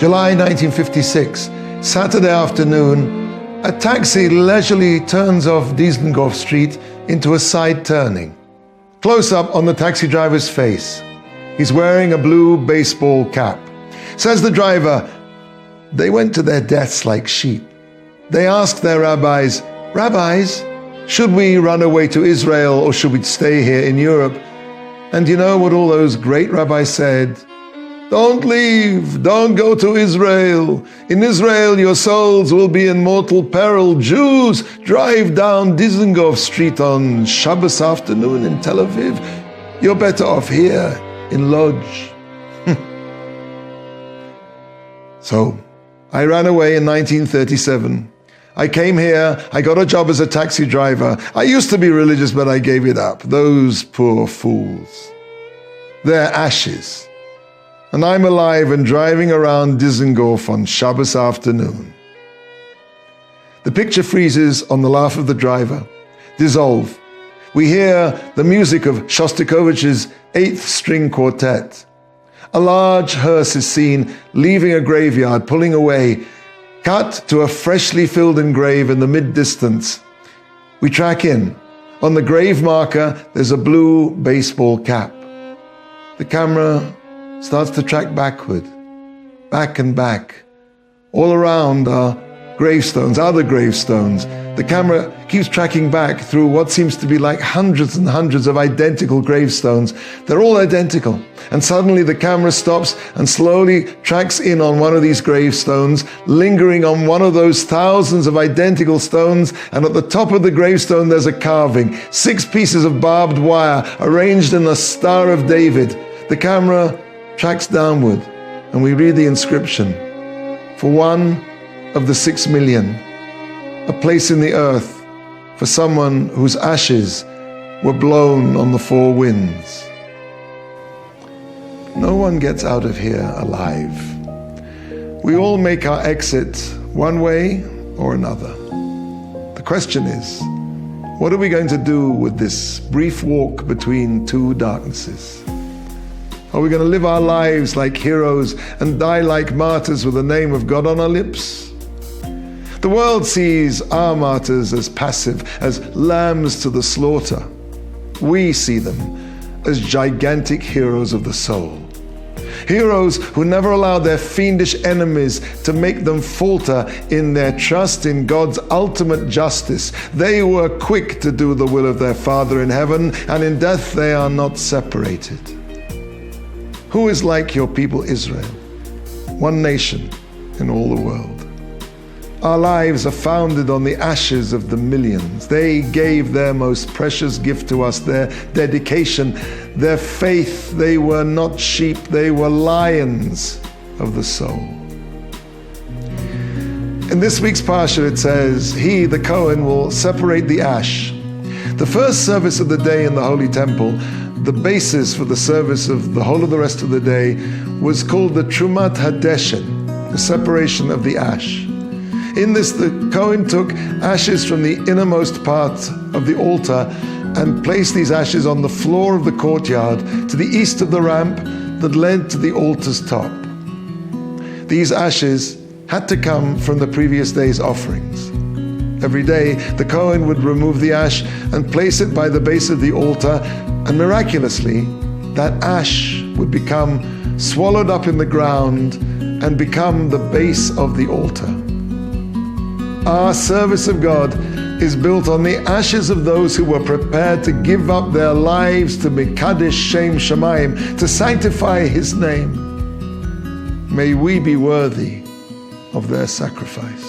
July 1956, Saturday afternoon, a taxi leisurely turns off Dizengoff Street into a side turning. Close up on the taxi driver's face. He's wearing a blue baseball cap. Says the driver, "They went to their deaths like sheep. They asked their rabbis, 'Rabbis, should we run away to Israel or should we stay here in Europe?' And you know what all those great rabbis said? 'Don't leave, don't go to Israel. In Israel your souls will be in mortal peril. Jews, drive down Dizengoff Street on Shabbos afternoon in Tel Aviv. You're better off here in Lodz.'" So, I ran away in 1937. I came here, I got a job as a taxi driver. I used to be religious, but I gave it up. Those poor fools. Their ashes. And I'm alive and driving around Dizengoff on Shabbos afternoon. The picture freezes on the laugh of the driver. Dissolve. We hear the music of Shostakovich's 8th String Quartet. A large hearse is seen leaving a graveyard, pulling away, cut to a freshly filled in grave in the mid-distance. We track in. On the grave marker, there's a blue baseball cap. The camera starts to track backward, back and back. All around are gravestones, other gravestones. The camera keeps tracking back through what seems to be like hundreds and hundreds of identical gravestones. They're all identical. And suddenly the camera stops and slowly tracks in on one of these gravestones, lingering on one of those thousands of identical stones. And at the top of the gravestone, there's a carving, 6 pieces of barbed wire arranged in a Star of David. The camera tracks downward and we read the inscription, "For one of the 6 million, a place in the earth for someone whose ashes were blown on the 4 winds." No one gets out of here alive. We all make our exit one way or another. The question is, what are we going to do with this brief walk between 2 darknesses? Are we going to live our lives like heroes and die like martyrs with the name of God on our lips? The world sees our martyrs as passive, as lambs to the slaughter. We see them as gigantic heroes of the soul. Heroes who never allowed their fiendish enemies to make them falter in their trust in God's ultimate justice. They were quick to do the will of their Father in heaven, and in death they are not separated. Who is like your people Israel? One nation in all the world. Our lives are founded on the ashes of the millions. They gave their most precious gift to us, their dedication, their faith. They were not sheep, they were lions of the soul. In this week's Parshat it says, "He, the Kohen, will separate the ash." The first service of the day in the Holy Temple, the basis for the service of the whole of the rest of the day, was called the Trumat Hadeshen, the separation of the ash. In this, the Kohen took ashes from the innermost part of the altar and placed these ashes on the floor of the courtyard to the east of the ramp that led to the altar's top. These ashes had to come from the previous day's offerings. Every day, the Kohen would remove the ash and place it by the base of the altar, and miraculously, that ash would become swallowed up in the ground and become the base of the altar. Our service of God is built on the ashes of those who were prepared to give up their lives to Mekadesh Shem Shamayim, to sanctify His name. May we be worthy of their sacrifice.